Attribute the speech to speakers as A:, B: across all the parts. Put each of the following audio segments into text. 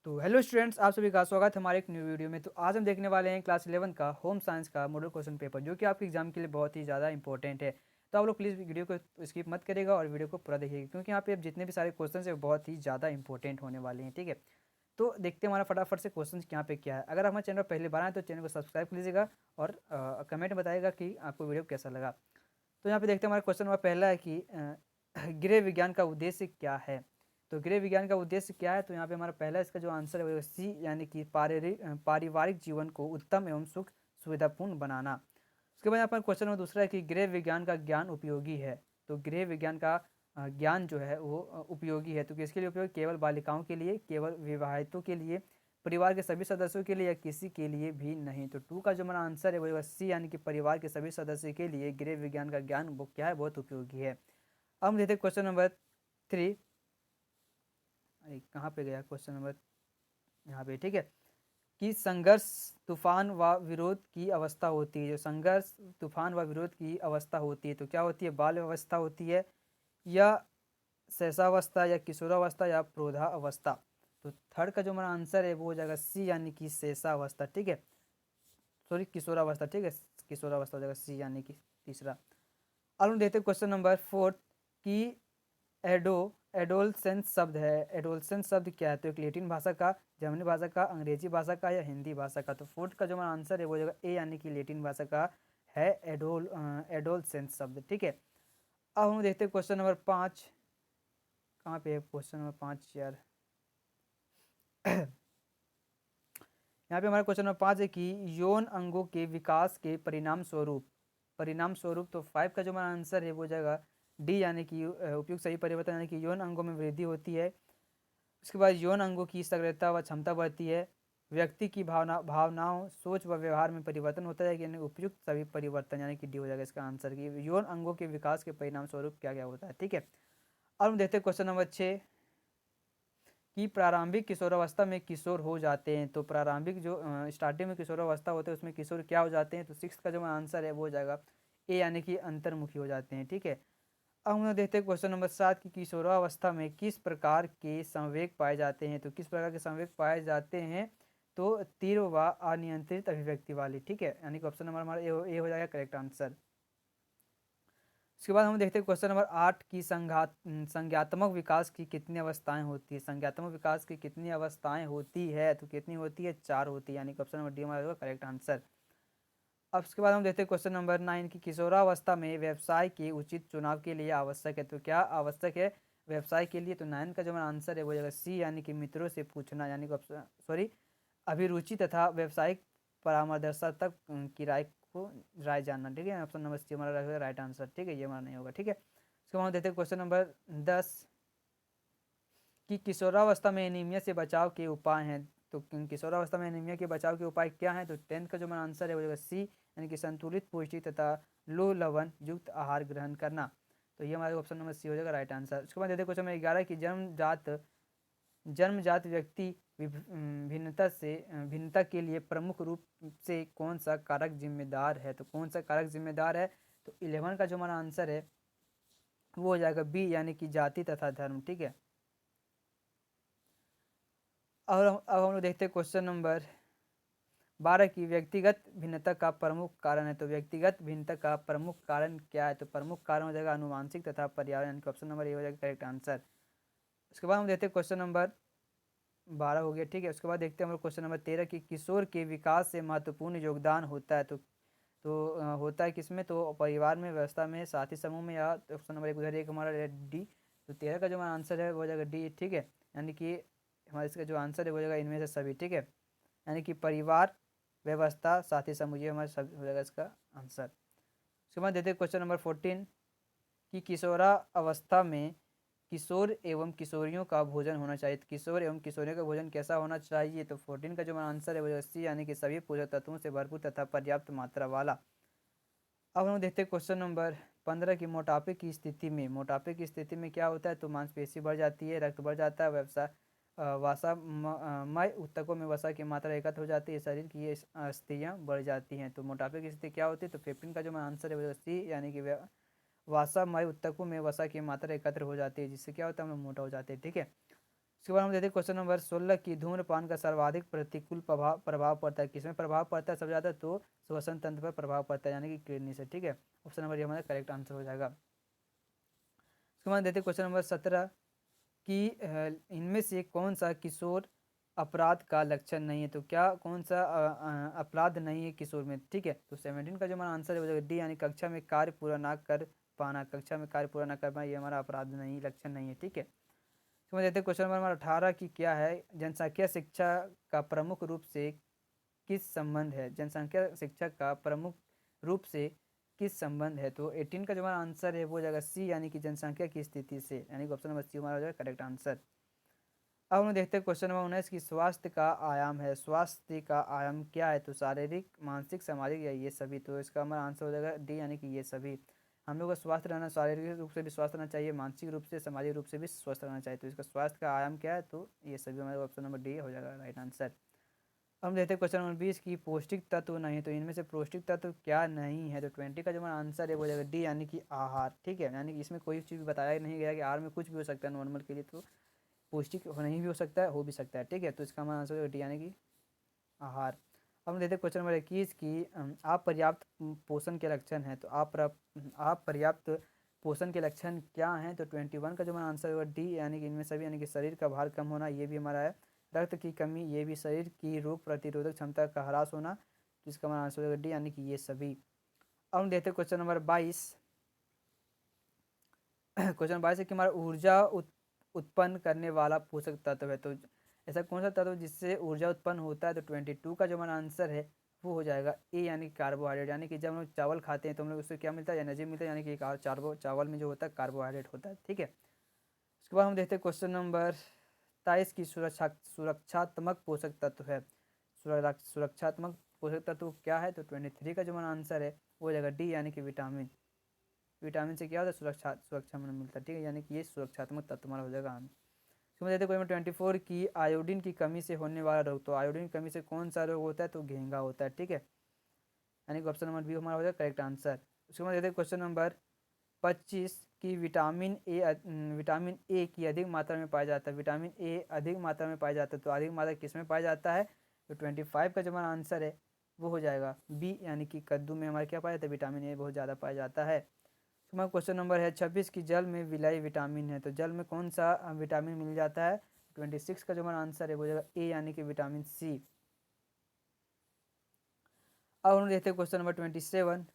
A: तो hello students, आप सभी का स्वागत है हमारे एक न्यू वीडियो में। तो आज हम देखने वाले हैं क्लास 11 का होम साइंस का मॉडल क्वेश्चन पेपर, जो कि आपके एग्जाम के लिए बहुत ही ज़्यादा इंपॉर्टेंट है। तो आप लोग प्लीज़ वीडियो को स्किप मत करेगा और वीडियो को पूरा देखिएगा, क्योंकि यहाँ पे अब जितने भी सारे क्वेश्चन है बहुत ही ज़्यादा इंपॉर्टेंट होने वाले हैं। ठीक है, तो देखते हैं हमारा फटाफट से क्वेश्चन यहाँ पे क्या है। अगर हमारे चैनल पहली बार आए तो चैनल को सब्सक्राइब कर लीजिएगा और कमेंट में बताइएगा कि आपको वीडियो कैसा लगा। तो यहाँ पे देखते हैं हमारा क्वेश्चन नंबर पहला है कि गृह विज्ञान का उद्देश्य क्या है। तो गृह विज्ञान का उद्देश्य क्या है, तो यहाँ पे हमारा पहला इसका जो आंसर है वो सी, यानी कि पारिवारिक जीवन को उत्तम एवं सुख सुविधापूर्ण बनाना। उसके बाद यहाँ पर क्वेश्चन नंबर दूसरा है कि गृह विज्ञान का ज्ञान उपयोगी है। तो गृह विज्ञान का ज्ञान जो है वो उपयोगी है, तो किसके लिए उपयोगी? केवल बालिकाओं के लिए, केवल विवाहितों के लिए, परिवार के सभी सदस्यों के लिए, या किसी के लिए भी नहीं। तो टू का जो हमारा आंसर है वो सी, यानी कि परिवार के सभी सदस्य के लिए गृह विज्ञान का ज्ञान वो क्या है, बहुत उपयोगी है। अब हम देखते हैं क्वेश्चन नंबर 3। अरे कहाँ पे गया क्वेश्चन नंबर? यहाँ पे, ठीक है। कि संघर्ष, तूफान व विरोध की अवस्था होती है। जो संघर्ष, तूफान व विरोध की अवस्था होती है तो क्या होती है? बाल अवस्था होती है, या शैशवावस्था, या किशोरावस्था, या प्रौढ़ा अवस्था। तो थर्ड का जो हमारा आंसर है वो हो जाएगा सी, यानी कि शैशवावस्था। ठीक है, सॉरी किशोरावस्था। ठीक है, किशोरावस्था हो जाएगा सी, यानी कि तीसरा। अब हम देखते हैं क्वेश्चन नंबर 4 की एडो एडोलसेंस शब्द है। एडोलसेंस शब्द क्या है? तो एक लैटिन भाषा का, जर्मनी भाषा का, अंग्रेजी भाषा का, या हिंदी भाषा का। तो फोर्थ का जो हमारा आंसर है वो जगह ए, यानी कि लैटिन भाषा का है एडोलसेंस शब्द। ठीक है, अब हम देखते हैं क्वेश्चन नंबर 5। कहाँ पे है क्वेश्चन नंबर 5 यार? यहाँ पे हमारा क्वेश्चन नंबर 5 है कि यौन अंगों के विकास के परिणाम स्वरूप। तो 5 का जो हमारा आंसर है वो जाएगा डी, यानी कि उपयुक्त सही परिवर्तन, यानी कि यौन अंगों में वृद्धि होती है। उसके बाद यौन अंगों की सक्रियता व क्षमता बढ़ती है। व्यक्ति की भावनाओं, सोच व व्यवहार में परिवर्तन होता है, यानी उपयुक्त सभी परिवर्तन, यानी कि डी हो जाएगा इसका आंसर। की यौन अंगों के विकास के परिणाम स्वरूप क्या क्या होता है। ठीक है, अब हम देखते हैं क्वेश्चन नंबर 6 कि प्रारंभिक किशोरावस्था में किशोर हो जाते हैं। तो प्रारंभिक जो स्टार्टिंग में किशोरावस्था होते हैं उसमें किशोर क्या हो जाते हैं? तो 6 का जो आंसर है वो हो जाएगा ए, यानी कि अंतर्मुखी हो जाते हैं। ठीक है, अब हम देखते हैं क्वेश्चन नंबर 7 की किशोरावस्था में किस प्रकार के संवेग पाए जाते हैं। तो किस प्रकार के संवेग पाए जाते हैं? तो तीव्र व अनियंत्रित अभिव्यक्ति वाली। ठीक है, यानी कि ऑप्शन नंबर हमारा ए हो जाएगा करेक्ट आंसर। उसके बाद हम देखते हैं क्वेश्चन नंबर 8 की संज्ञात्मक विकास की कितनी अवस्थाएं होती है। संज्ञात्मक विकास की कितनी अवस्थाएं होती है? तो कितनी होती है? 4 होती है, यानी कि ऑप्शन नंबर डी हमारा होगा करेक्ट आंसर। अब उसके बाद हम देखते हैं क्वेश्चन नंबर 9 की किशोरावस्था में व्यवसाय के उचित चुनाव के लिए आवश्यक है। तो क्या आवश्यक है व्यवसाय के लिए? तो 9 का जो हमारा आंसर है वो जाएगा सी, यानी कि मित्रों से पूछना, यानी कि ऑप्शन सॉरी अभिरुचि तथा व्यावसायिक परामर्शदाता की राय जानना। ठीक है, ऑप्शन नंबर सी हमारा रहेगा राइट आंसर। ठीक है, ये हमारा नहीं होगा। ठीक है, उसके बाद हम देखते हैं क्वेश्चन नंबर 10 कि किशोरावस्था में एनीमिया से बचाव के उपाय हैं। तो किशोरावस्था में एनीमिया के बचाव के उपाय क्या हैं? तो 10 का जो हमारा आंसर है वो जाएगा सी, यानी कि संतुलित पौष्टिक तथा लो लवण युक्त आहार ग्रहण करना। तो ये हमारा ऑप्शन नंबर सी हो जाएगा राइट आंसर। उसके बाद देखते हैं क्वेश्चन नंबर 11 की जन्मजात व्यक्ति भिन्नता के लिए प्रमुख रूप से कौन सा कारक जिम्मेदार है। तो कौन सा कारक जिम्मेदार है? तो 11 का जो हमारा आंसर है वो हो जाएगा बी, यानी कि जाति तथा धर्म। ठीक है, और अब हम लोग देखते हैं क्वेश्चन नंबर 12 की व्यक्तिगत भिन्नता का प्रमुख कारण है। तो व्यक्तिगत भिन्नता का प्रमुख कारण क्या है? तो प्रमुख कारण हो जाएगा अनुवांशिक तथा पर्यावरण, का ऑप्शन नंबर ए हो जाएगा करेक्ट आंसर। उसके बाद हम देखते हैं क्वेश्चन नंबर 12 हो गया। ठीक है, उसके बाद देखते हैं हम लोग क्वेश्चन नंबर 13 की किशोर के विकास से महत्वपूर्ण योगदान होता है। तो होता है किसमें? तो परिवार में, व्यवस्था में, साथी समूह में, या ऑप्शन नंबर एक उधर एक हमारा डी। तो 13 का जो हमारा आंसर है वो हो जाएगा डी। ठीक है, यानी कि हमारा इसका जो आंसर है वो हो जाएगा इनमें से सभी। ठीक है, यानी कि परिवार, व्यवस्था, साथी समूह, ये हमारा सब हो जाएगा इसका आंसर। उसके बाद देते हैं क्वेश्चन नंबर 14 कि किशोरा अवस्था में किशोर एवं किशोरियों का भोजन होना चाहिए। तो किशोर एवं किशोरियों का भोजन कैसा होना चाहिए? तो 14 का जो हमारा आंसर है वो सी, यानी कि सभी पोषक तत्वों से भरपूर तथा पर्याप्त मात्रा वाला। अब हम देखते हैं क्वेश्चन नंबर 15 की मोटापे की स्थिति में क्या होता है? तो मांसपेशी बढ़ जाती है, रक्त बढ़ जाता है, मय ऊतकों में वसा की मात्रा एकत्र हो जाती है, शरीर की ये अस्थियाँ बढ़ जाती हैं। तो मोटापे की स्थिति क्या होती है? तो 15 का जो हमारा आंसर है वो सी, यानी कि वासामय ऊतकों में वसा की मात्रा एकत्र हो जाती है, जिससे क्या होता है? हम लोग मोटा हो जाते हैं। ठीक है, उसके बाद हम देते हैं क्वेश्चन नंबर 16 की धूम्रपान का सर्वाधिक प्रतिकूल प्रभाव पड़ता है, किसमें प्रभाव पड़ता है सबसे ज़्यादा, तो श्वसन तंत्र पर प्रभाव पड़ता है, यानी कि किडनी से। ठीक है, ऑप्शन नंबर ये हमारा करेक्ट आंसर हो जाएगा। उसके बाद देते हैं क्वेश्चन नंबर 17 कि इनमें से कौन सा किशोर अपराध का लक्षण नहीं है, तो क्या कौन सा अपराध नहीं है किशोर में। ठीक है, तो 17 का जो हमारा आंसर है वो डी, यानी कक्षा में कार्य पूरा ना कर पाना, कक्षा में कार्य पूरा ना कर पाना, ये हमारा अपराध नहीं, लक्षण नहीं है। ठीक है, समझ देते हैं क्वेश्चन नंबर हमारा 18 की क्या है, जनसंख्या शिक्षा का प्रमुख रूप से किस संबंध है, जनसंख्या शिक्षा का प्रमुख रूप से किस संबंध है, तो 18 का जो हमारा आंसर है वो हो जाएगा सी, यानी कि जनसंख्या की स्थिति से, यानी कि ऑप्शन नंबर सी हमारा हो जाएगा करेक्ट आंसर। अब हम देखते हैं क्वेश्चन नंबर 19 की स्वास्थ्य का आयाम है, स्वास्थ्य का आयाम क्या है, तो शारीरिक, मानसिक, सामाजिक या ये सभी, तो इसका हमारा आंसर हो जाएगा डी, यानी कि ये सभी। हम लोग को स्वस्थ रहना, शारीरिक रूप से भी स्वस्थ रहना चाहिए, मानसिक रूप से, सामाजिक रूप से भी स्वस्थ रहना चाहिए, तो इसका स्वास्थ्य का आयाम क्या है, तो ये सभी हमारे ऑप्शन नंबर डी हो जाएगा राइट आंसर। हम देखते हैं क्वेश्चन नंबर 20 की पौष्टिक तत्व नहीं, तो इनमें से पौष्टिक तत्व क्या नहीं है, तो 20 का जो हमारा आंसर है वो हो जाएगा डी, यानी कि आहार। ठीक है, यानी कि इसमें कोई चीज़ बताया नहीं गया कि आहार में कुछ भी हो सकता है नॉर्मल के लिए, तो पौष्टिक नहीं भी हो सकता है, हो भी सकता है। ठीक है, तो इसका हमारा आंसर हो डी, यानी कि आहार। अब हम देते हैं क्वेश्चन नंबर 21 की अपर्याप्त पोषण के लक्षण है, तो अपर्याप्त पोषण के लक्षण क्या हैं, तो 21 का जो हमारा आंसर होगा डी, यानी कि इनमें सभी, यानी कि शरीर का भार कम होना, ये भी हमारा है, रक्त की कमी, ये भी, शरीर की रोग प्रतिरोधक क्षमता का ह्रास होना, तो इसका हमारा आंसर होगा डी, यानी कि ये सभी। अब हम देखते हैं क्वेश्चन नंबर 22 क्वेश्चन 22 है कि हमारा ऊर्जा उत्पन्न करने वाला पोषक तत्व है, तो ऐसा कौन सा तत्व जिससे ऊर्जा उत्पन्न होता है, तो 22 का जो हमारा आंसर है वो हो जाएगा ए, यानी कार्बोहाइड्रेट, यानी कि जब हम लोग चावल खाते हैं तो हम लोग उससे क्या मिलता है, एनर्जी मिलता है, यानी कि चावल में जो होता है कार्बोहाइड्रेट होता है। ठीक है, उसके बाद हम देखते हैं क्वेश्चन नंबर 23 की सुरक्षात्मक पोषक तत्व है, सुरक्षात्मक पोषक तत्व क्या है, तो 23 का जो हमारा आंसर है वो हो जाएगा डी, यानी कि विटामिन। विटामिन से क्या होता है, सुरक्षा में मिलता है। ठीक है, यानी कि ये सुरक्षात्मक तत्व हमारा हो जाएगा। समझ लेते क्वेश्चन 24 की आयोडीन की कमी से होने वाला रोग, तो आयोडीन की कमी से कौन सा रोग होता है, तो घेंगा होता है। ठीक है, यानी कि ऑप्शन नंबर बी हमारा हो जाएगा करेक्ट आंसर। उसके बाद देते हैं क्वेश्चन नंबर 25 की विटामिन ए की अधिक मात्रा में पाया जाता है, विटामिन ए अधिक मात्रा में पाया जाता है, तो अधिक मात्रा किस में पाया जाता है, तो 25 का जो हमारा आंसर है वो हो जाएगा बी, यानी कि कद्दू में हमारा क्या पाया जाता है, विटामिन ए बहुत ज़्यादा पाया जाता है। हमारा क्वेश्चन नंबर है 26 की जल में विलायी विटामिन है, तो जल में कौन सा विटामिन मिल जाता है, 26 का जो हमारा आंसर है वो हो जाएगा ए, यानी कि विटामिन सी। अब हम देखते हैं क्वेश्चन नंबर 27,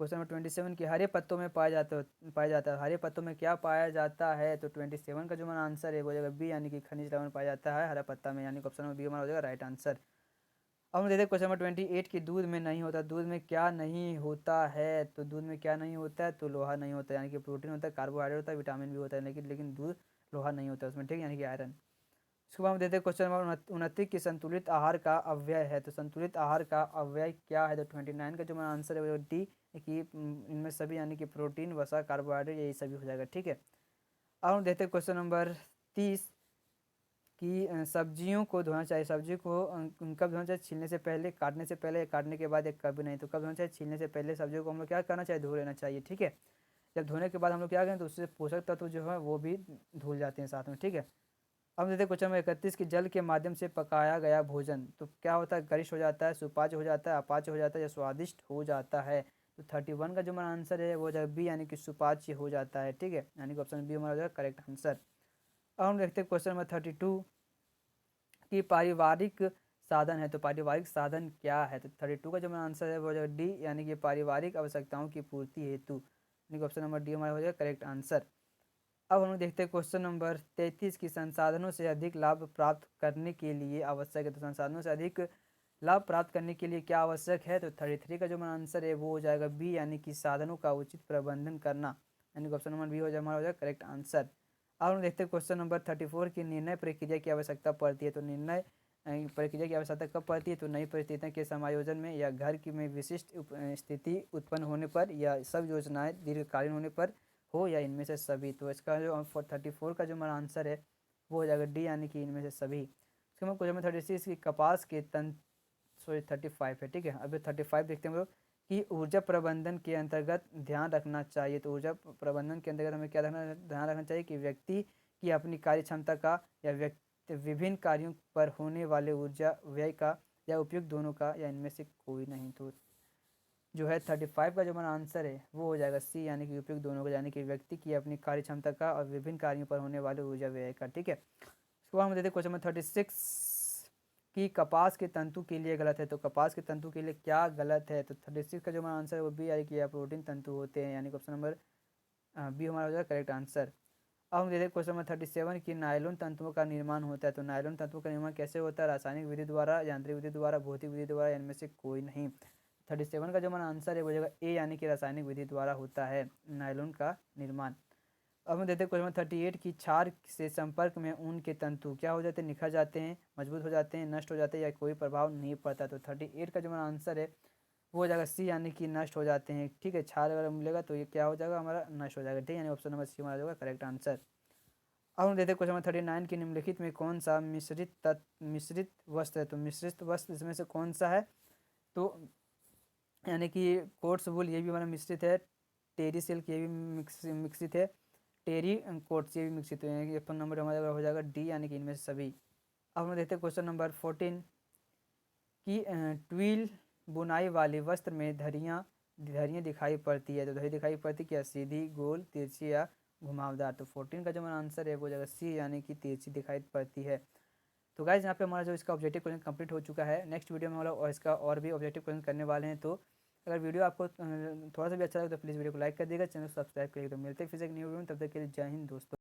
A: क्वेश्चन नंबर 27 की हरे पत्तों में पाया जाता है, हरे पत्तों में क्या पाया जाता है, तो 27 का जो हमारा आंसर है वो हो जाएगा बी, यानी कि खनिज लवण पाया जाता है हरा पत्ता में, यानी कि ऑप्शन नंबर बी हमारा हो जाएगा राइट आंसर। अब हम देखते हैं क्वेश्चन नंबर 28 की दूध में नहीं होता, दूध में क्या नहीं होता है, तो दूध में क्या नहीं होता है, तो लोहा नहीं होता है, यानी कि प्रोटीन होता है, कार्बोहाइड्रेट होता है, विटामिन भी होता है, लेकिन दूध लोहा नहीं होता है उसमें। ठीक है, यानी कि आयरन। उसके बाद हम देते हैं क्वेश्चन नंबर 29 की संतुलित आहार का अव्यय है, तो संतुलित आहार का अव्यय क्या है, तो 29 का जो हमारा आंसर है वो डी, कि इनमें सभी, यानी कि प्रोटीन, वसा, कार्बोहाइड्रेट, यही सभी हो जाएगा। ठीक है, अब हम देखते हैं क्वेश्चन नंबर 30 कि सब्जियों को धोना चाहिए, सब्जी को कब धोना चाहिए, छीलने से पहले, काटने से पहले, काटने के बाद, या कभी नहीं, तो कब धोना चाहिए, छीलने से पहले सब्जियों को हम लोग क्या करना चाहिए, धो लेना चाहिए। ठीक है, जब धोने के बाद हम लोग क्या करें, तो उससे पोषक तत्व जो है वो भी धुल जाते हैं साथ में। ठीक है, अब देखते हैं क्वेश्चन नंबर 31 की जल के माध्यम से पकाया गया भोजन, तो क्या होता है, गरिष्ठ हो जाता है, सुपाच्य हो जाता है, अपाच्य हो जाता है, या स्वादिष्ट हो जाता है, तो 31 का जो हमारा आंसर है वो हो जाएगा बी, यानी कि सुपाच्य हो जाता है। ठीक है, यानी कि ऑप्शन बी हमारा हो जाएगा करेक्ट आंसर। अब हम देखते हैं क्वेश्चन नंबर 32 कि पारिवारिक साधन है, तो पारिवारिक साधन क्या है, तो 32 का जो हमारा आंसर है वो हो जाएगा डी, यानी कि पारिवारिक आवश्यकताओं की पूर्ति हेतु, यानी कि ऑप्शन नंबर डी हमारा हो जाएगा करेक्ट आंसर। अब हम देखते हैं क्वेश्चन नंबर 33 की संसाधनों से अधिक लाभ प्राप्त करने के लिए आवश्यक है, तो संसाधनों से अधिक लाभ प्राप्त करने के लिए क्या आवश्यक है, तो 33 का जो हमारा आंसर है वो हो जाएगा बी, यानी कि साधनों का उचित प्रबंधन करना, यानी कि ऑप्शन नंबर बी हो जाए हमारा हो जाएगा करेक्ट आंसर। अब हम देखते हैं क्वेश्चन नंबर 34 की निर्णय प्रक्रिया की आवश्यकता पड़ती है, तो निर्णय प्रक्रिया की आवश्यकता कब पड़ती है, तो नई परिस्थितियों के समायोजन में, या घर की में विशिष्ट स्थिति उत्पन्न होने पर, या सब योजनाएं दीर्घकालीन होने पर हो, या इनमें से सभी, तो इसका जो 34 का जो हमारा आंसर है वो हो जाएगा डी, यानी कि इनमें से सभी। उसके बाद क्वेश्चन नंबर 36 की कपास के तन, सॉरी 35 है। ठीक है, अभी 35 देखते हैं हम लोग कि ऊर्जा प्रबंधन के अंतर्गत ध्यान रखना चाहिए, तो ऊर्जा प्रबंधन के अंतर्गत हमें क्या ध्यान रखना चाहिए कि व्यक्ति की अपनी कार्य क्षमता का या व्यक्ति विभिन्न कार्यों पर होने वाले ऊर्जा व्यय का या उपयुक्त दोनों का या इनमें से कोई नहीं। तो जो है 35 का जो हमारा आंसर है वो हो जाएगा सी, यानी कि उपयुक्त दोनों का, यानी कि व्यक्ति की अपनी कार्य क्षमता का और विभिन्न कार्यों पर होने वाले ऊर्जा व्यय का। ठीक है, उसके बाद हम देते क्वेश्चन नंबर 36 कि कपास के तंतु के लिए गलत है। तो कपास के तंतु के लिए क्या गलत है? तो 36 का जो हमारा आंसर है वो बी, यानी कि प्रोटीन तंतु होते हैं, यानी कि ऑप्शन नंबर बी हमारा हो जाएगा करेक्ट आंसर। अब हम देते हैं क्वेश्चन नंबर 37 की नायलॉन तंतुओं का निर्माण होता है। तो नायलॉन तंतुओं का निर्माण कैसे होता है? रासायनिक विधि द्वारा, यांत्रिक विधि द्वारा, भौतिक विधि द्वारा, इनमें से कोई नहीं। 37 का जो हमारा आंसर है वो जगह ए, यानी कि रासायनिक विधि द्वारा होता है नायलॉन का निर्माण। अब हम देते हैं क्वेश्चन नंबर 38 की क्षार से संपर्क में ऊन के तंतु क्या हो जाते हैं? निखर जाते हैं, मजबूत हो जाते हैं, नष्ट हो जाते हैं या कोई प्रभाव नहीं पड़ता। तो 38 का जो हमारा आंसर है वो हो जाएगा सी, यानी कि नष्ट हो जाते हैं। ठीक है, क्षार अगर मिलेगा तो ये क्या हो जाएगा? हमारा नष्ट हो जाएगा। ठीक है, यानी ऑप्शन नंबर सी हमारा होगा करेक्ट आंसर। अब हम देते हैं क्वेश्चन नंबर 39 की निम्नलिखित में कौन सा मिश्रित वस्त्र है? तो मिश्रित वस्त्र इसमें से कौन सा है? तो यानी कि कोट्स वूल ये भी हमारा मिश्रित है, टेरी सिल्क ये भी मिश्रित है, टेरी कोट्स ये भी मिश्रित है। ऑप्शन नंबर हमारा हो जाएगा डी, यानी कि इनमें से सभी। अब हम देखते हैं क्वेश्चन नंबर 14 की ट्विल बुनाई वाले वस्त्र में धरियाँ दिखाई पड़ती है। तो धरी दिखाई पड़ती क्या? सीधी, गोल, तिरछी या घुमावदार। तो 14 का जो हमारा आंसर है वो जगह सी, यानी कि तिरछी दिखाई पड़ती है। तो गाइज यहाँ पे हमारा जो इसका ऑब्जेक्टिव क्वेश्चन कंप्लीट हो चुका है। नेक्स्ट वीडियो में हम लोग इसका और भी ऑब्जेक्टिव क्वेश्चन करने वाले हैं। तो अगर वीडियो आपको थोड़ा सा भी अच्छा लगे तो प्लीज़ वीडियो को लाइक कर देगा, चैनल को सब्सक्राइब करिएगा। तो मिलते हैं फिर से एक न्यू वीडियो में, तब तक के लिए जय हिंद दोस्तों।